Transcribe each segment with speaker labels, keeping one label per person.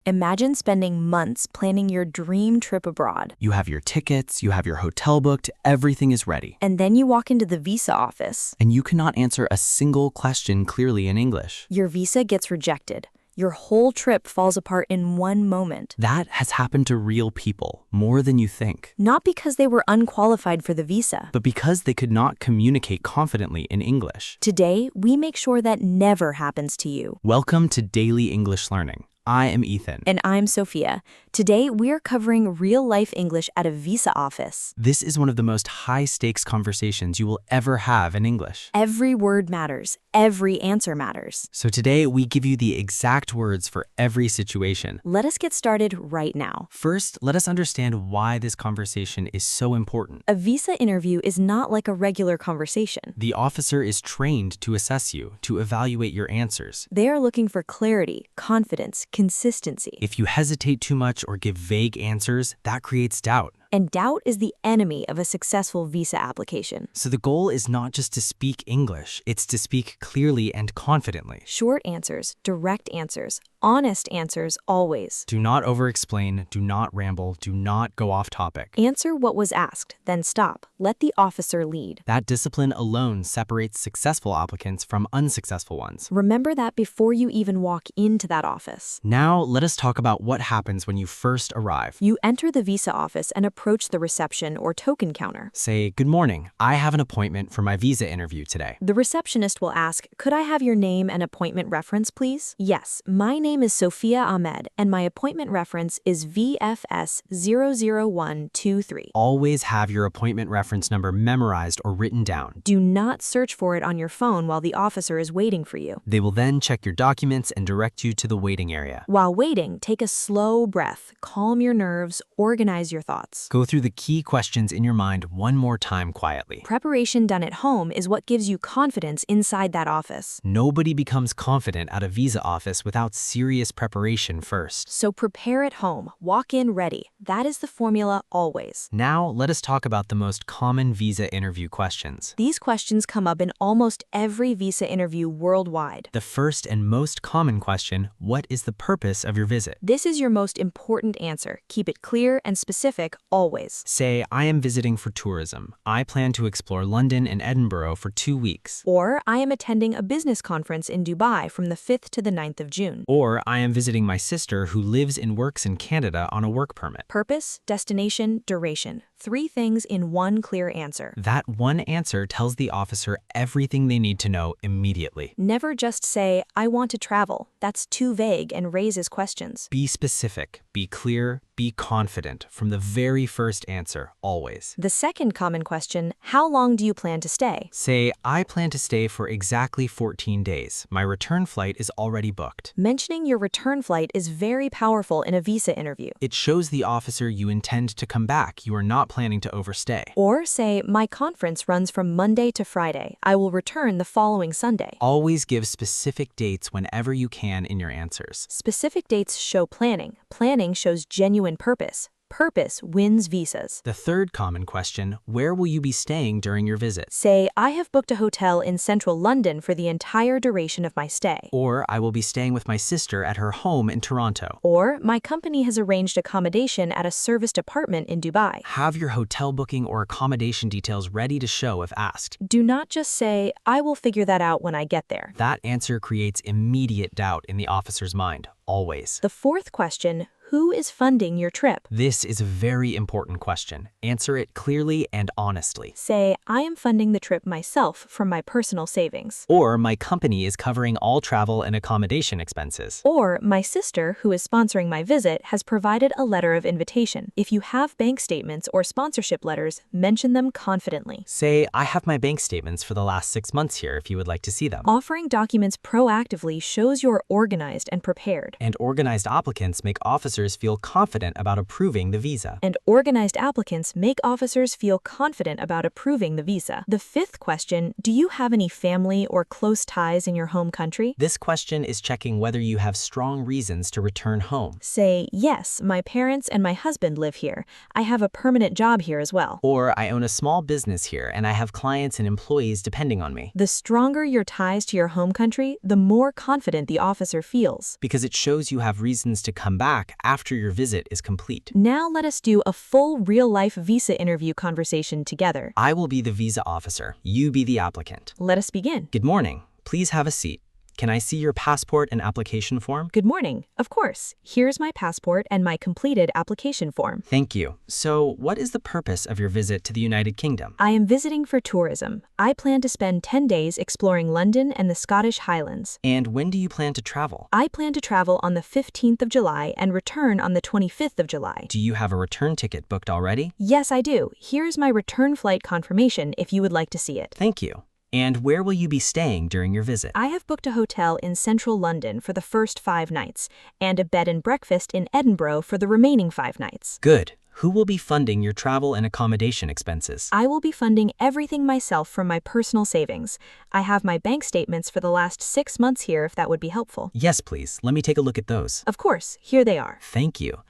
Speaker 1: Imagine spending months planning your dream trip abroad.
Speaker 2: You have your tickets, you have your hotel booked, everything is ready.
Speaker 1: And then you walk into the visa office.
Speaker 2: And you cannot answer a single question clearly in English.
Speaker 1: Your visa gets rejected. Your whole trip falls apart in one moment.
Speaker 2: That has happened to real people, more than you think.
Speaker 1: Not because they were unqualified for the visa,
Speaker 2: But because they could not communicate confidently in English.
Speaker 1: today we make sure that never happens to you.
Speaker 2: Welcome to Daily English Learning. I am Ethan.
Speaker 1: And I'm Sophia. Today we're covering real-life English at a visa office.
Speaker 2: This is one of the most high-stakes conversations you will ever have in English.
Speaker 1: Every word matters. Every answer matters.
Speaker 2: So today we give you the exact words for every situation.
Speaker 1: Let us get started right now.
Speaker 2: First, let us understand why this conversation is so important.
Speaker 1: A visa interview is not like a regular conversation.
Speaker 2: The officer is trained to assess you, to evaluate your answers.
Speaker 1: They are looking for clarity, confidence, consistency.
Speaker 2: If you hesitate too much or give vague answers, that creates doubt.
Speaker 1: And doubt is the enemy of a successful visa application.
Speaker 2: So the goal is not just to speak English, it's to speak clearly and confidently.
Speaker 1: Short answers, direct answers, honest answers always.
Speaker 2: Do not over-explain, do not ramble, do not go off topic.
Speaker 1: Answer what was asked, then stop. Let the officer lead.
Speaker 2: That discipline alone separates successful applicants from unsuccessful ones.
Speaker 1: Remember that before you even walk into that office.
Speaker 2: Now, let us talk about what happens when you first arrive.
Speaker 1: You enter the visa office and approach the reception or token counter.
Speaker 2: Say, "Good morning. I have an appointment for my visa interview today."
Speaker 1: The receptionist will ask, "Could I have your name and appointment reference, please?" Yes, my name is Sofia Ahmed, and my appointment reference is VFS 00123.
Speaker 2: Always have your appointment reference number memorized or written down.
Speaker 1: Do not search for it on your phone while the officer is waiting for you.
Speaker 2: They will then check your documents and direct you to the waiting area.
Speaker 1: While waiting, take a slow breath, calm your nerves, organize your thoughts.
Speaker 2: Go through the key questions in your mind one more time quietly.
Speaker 1: Preparation done at home is what gives you confidence inside that office.
Speaker 2: Nobody becomes confident at a visa office without serious preparation first.
Speaker 1: So prepare at home, walk in ready. That is the formula always.
Speaker 2: Now, let us talk about the most common visa interview questions.
Speaker 1: These questions come up in almost every visa interview worldwide.
Speaker 2: The first and most common question, what is the purpose of your visit?
Speaker 1: This is your most important answer. Keep it clear and specific always.
Speaker 2: Say, I am visiting for tourism. I plan to explore London and Edinburgh for 2 weeks.
Speaker 1: Or, I am attending a business conference in Dubai from the 5th to the 9th of June.
Speaker 2: Or, I am visiting my sister who lives and works in Canada on a work permit.
Speaker 1: Purpose, destination, duration. 3 things in one clear answer.
Speaker 2: That one answer tells the officer everything they need to know immediately.
Speaker 1: Never just say, I want to travel. That's too vague and raises questions.
Speaker 2: Be specific, be clear, be confident from the very first answer, always.
Speaker 1: The second common question, how long do you plan to stay?
Speaker 2: Say, I plan to stay for exactly 14 days. My return flight is already booked.
Speaker 1: Mentioning your return flight is very powerful in a visa interview.
Speaker 2: It shows the officer you intend to come back. You are not planning to overstay.
Speaker 1: Or say, my conference runs from Monday to Friday. I will return the following Sunday.
Speaker 2: Always give specific dates whenever you can in your answers.
Speaker 1: Specific dates show planning. Planning shows genuine purpose. Purpose wins visas.
Speaker 2: The third common question, where will you be staying during your visit?
Speaker 1: Say, I have booked a hotel in central London for the entire duration of my stay.
Speaker 2: Or, I will be staying with my sister at her home in Toronto.
Speaker 1: Or, my company has arranged accommodation at a serviced apartment in Dubai.
Speaker 2: Have your hotel booking or accommodation details ready to show if asked.
Speaker 1: Do not just say, I will figure that out when I get there.
Speaker 2: That answer creates immediate doubt in the officer's mind, always.
Speaker 1: The fourth question, who is funding your trip?
Speaker 2: This is a very important question. Answer it clearly and honestly.
Speaker 1: Say, I am funding the trip myself from my personal savings.
Speaker 2: Or, my company is covering all travel and accommodation expenses.
Speaker 1: Or, my sister, who is sponsoring my visit, has provided a letter of invitation. If you have bank statements or sponsorship letters, mention them confidently.
Speaker 2: Say, I have my bank statements for the last 6 months here if you would like to see them.
Speaker 1: Offering documents proactively shows you're organized and prepared.
Speaker 2: And organized applicants make officers officers feel confident about approving the visa.
Speaker 1: And organized applicants make officers feel confident about approving the visa. The fifth question, do you have any family or close ties in your home country?
Speaker 2: This question is checking whether you have strong reasons to return home.
Speaker 1: Say, yes, my parents and my husband live here. I have a permanent job here as well.
Speaker 2: Or I own a small business here and I have clients and employees depending on me.
Speaker 1: The stronger your ties to your home country, the more confident the officer feels.
Speaker 2: Because it shows you have reasons to come back after your visit is complete.
Speaker 1: Now let us do a full real-life visa interview conversation together.
Speaker 2: I will be the visa officer. You be the applicant.
Speaker 1: Let us begin.
Speaker 2: Good morning. Please have a seat. Can I see your passport and application form?
Speaker 1: Good morning. Of course. Here's my passport and my completed application form.
Speaker 2: Thank you. So, what is the purpose of your visit to the United Kingdom?
Speaker 1: I am visiting for tourism. I plan to spend 10 days exploring London and the Scottish Highlands.
Speaker 2: And when do you plan to travel?
Speaker 1: I plan to travel on the 15th of July and return on the 25th of July.
Speaker 2: Do you have a return ticket booked already?
Speaker 1: Yes, I do. Here's my return flight confirmation if you would like to see it.
Speaker 2: Thank you. And where will you be staying during your visit?
Speaker 1: I have booked a hotel in central London for the first 5 nights, and a bed and breakfast in Edinburgh for the remaining 5 nights.
Speaker 2: Good. Who will be funding your travel and accommodation expenses?
Speaker 1: I will be funding everything myself from my personal savings. I have my bank statements for the last 6 months here if that would be helpful.
Speaker 2: Yes, please. Let me take a look at those.
Speaker 1: Of course, here they are.
Speaker 2: Thank you.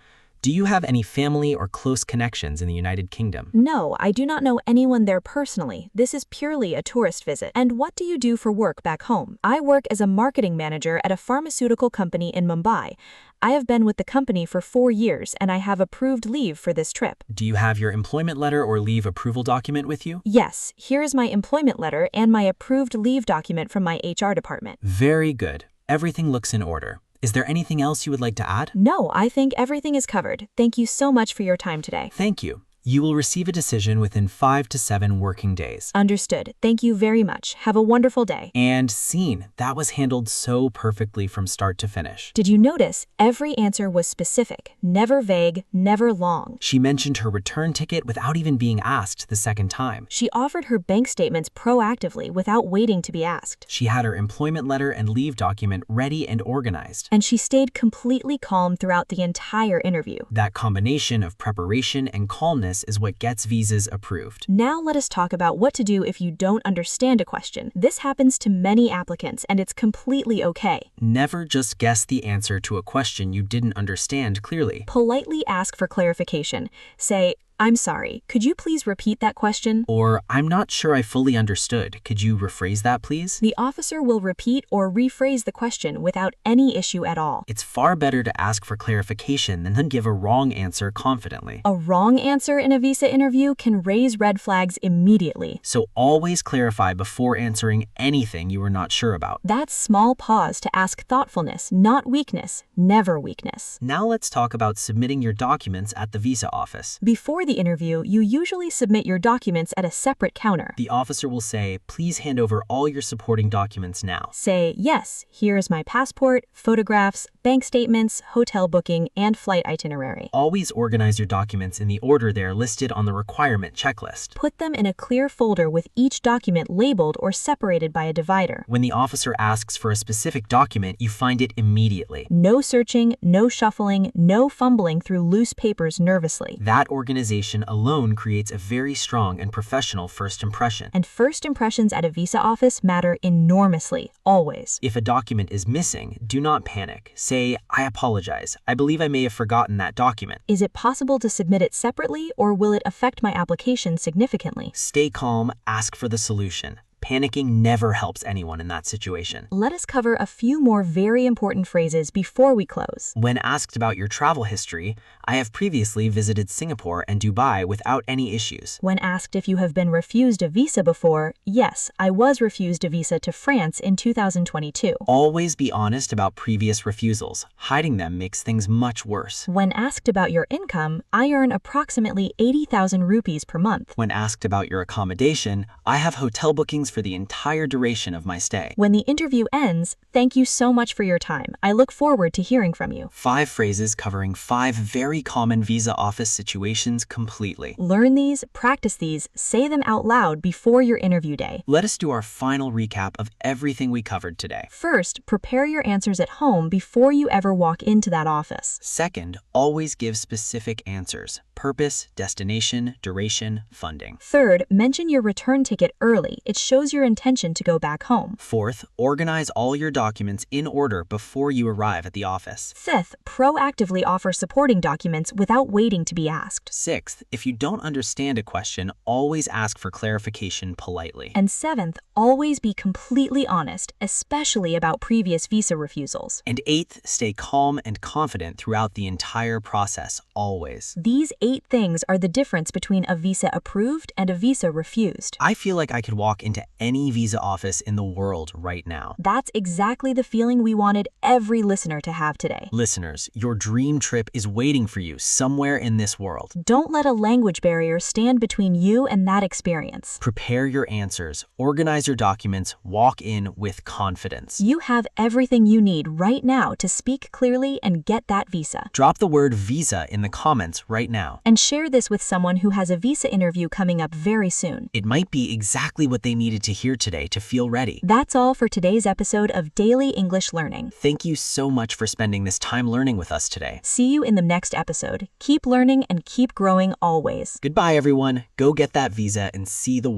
Speaker 2: Do you have any family or close connections in the United Kingdom?
Speaker 1: No, I do not know anyone there personally. This is purely a tourist visit. And what do you do for work back home? I work as a marketing manager at a pharmaceutical company in Mumbai. I have been with the company for 4 years and I have approved leave for this trip.
Speaker 2: Do you have your employment letter or leave approval document with you?
Speaker 1: Yes, here is my employment letter and my approved leave document from my HR department.
Speaker 2: Very good. Everything looks in order. Is there anything else you would like to add?
Speaker 1: No, I think everything is covered. Thank you so much for your time today.
Speaker 2: Thank you. You will receive a decision within 5 to 7 working days.
Speaker 1: Understood. Thank you very much. Have a wonderful day.
Speaker 2: And scene. That was handled so perfectly from start to finish.
Speaker 1: Did you notice every answer was specific, never vague, never long?
Speaker 2: She mentioned her return ticket without even being asked the second time.
Speaker 1: She offered her bank statements proactively without waiting to be asked.
Speaker 2: She had her employment letter and leave document ready and organized.
Speaker 1: And she stayed completely calm throughout the entire interview.
Speaker 2: That combination of preparation and calmness is what gets visas approved.
Speaker 1: Now let us talk about what to do if you don't understand a question. This happens to many applicants and it's completely okay.
Speaker 2: Never just guess the answer to a question you didn't understand clearly.
Speaker 1: Politely ask for clarification. Say, I'm sorry, could you please repeat that question?
Speaker 2: Or, I'm not sure I fully understood. Could you rephrase that, please?
Speaker 1: The officer will repeat or rephrase the question without any issue at all.
Speaker 2: It's far better to ask for clarification than to give a wrong answer confidently.
Speaker 1: A wrong answer in a visa interview can raise red flags immediately.
Speaker 2: So always clarify before answering anything you are not sure about.
Speaker 1: That small pause to ask thoughtfulness, not weakness, never weakness.
Speaker 2: Now let's talk about submitting your documents at the visa office.
Speaker 1: Before the interview, you usually submit your documents at a separate counter.
Speaker 2: The officer will say, please hand over all your supporting documents now.
Speaker 1: Say, yes, here is my passport, photographs, bank statements, hotel booking, and flight itinerary.
Speaker 2: Always organize your documents in the order they are listed on the requirement checklist.
Speaker 1: Put them in a clear folder with each document labeled or separated by a divider.
Speaker 2: When the officer asks for a specific document, you find it immediately.
Speaker 1: No searching, no shuffling, no fumbling through loose papers nervously.
Speaker 2: That organization alone creates a very strong and professional first impression.
Speaker 1: And first impressions at a visa office matter enormously, always.
Speaker 2: If a document is missing, do not panic. Say, I apologize. I believe I may have forgotten that document.
Speaker 1: Is it possible to submit it separately, or will it affect my application significantly?
Speaker 2: Stay calm, ask for the solution. Panicking never helps anyone in that situation.
Speaker 1: Let us cover a few more very important phrases before we close.
Speaker 2: When asked about your travel history, I have previously visited Singapore and Dubai without any issues.
Speaker 1: When asked if you have been refused a visa before, yes, I was refused a visa to France in 2022.
Speaker 2: Always be honest about previous refusals. Hiding them makes things much worse.
Speaker 1: When asked about your income, I earn approximately 80,000 rupees per month.
Speaker 2: When asked about your accommodation, I have hotel bookings for the entire duration of my stay.
Speaker 1: When the interview ends, thank you so much for your time. I look forward to hearing from you.
Speaker 2: 5 phrases covering 5 very common visa office situations completely.
Speaker 1: Learn these, practice these, say them out loud before your interview day.
Speaker 2: Let us do our final recap of everything we covered today.
Speaker 1: First, prepare your answers at home before you ever walk into that office.
Speaker 2: Second, always give specific answers: purpose, destination, duration, funding.
Speaker 1: Third, mention your return ticket early. It shows your intention to go back home.
Speaker 2: Fourth, organize all your documents in order before you arrive at the office.
Speaker 1: Fifth, proactively offer supporting documents without waiting to be asked.
Speaker 2: Sixth, if you don't understand a question, always ask for clarification politely.
Speaker 1: And seventh, always be completely honest, especially about previous visa refusals.
Speaker 2: And eighth, stay calm and confident throughout the entire process, always.
Speaker 1: These 8 things are the difference between a visa approved and a visa refused.
Speaker 2: I feel like I could walk into any visa office in the world right now.
Speaker 1: That's exactly the feeling we wanted every listener to have today.
Speaker 2: Listeners, your dream trip is waiting for you somewhere in this world.
Speaker 1: Don't let a language barrier stand between you and that experience.
Speaker 2: Prepare your answers, organize your documents, walk in with confidence.
Speaker 1: You have everything you need right now to speak clearly and get that visa.
Speaker 2: Drop the word visa in the comments right now.
Speaker 1: And share this with someone who has a visa interview coming up very soon.
Speaker 2: It might be exactly what they needed to hear today to feel ready.
Speaker 1: That's all for today's episode of Daily English Learning.
Speaker 2: Thank you so much for spending this time learning with us today.
Speaker 1: See you in the next episode. Keep learning and keep growing always.
Speaker 2: Goodbye, everyone. Go get that visa and see the world.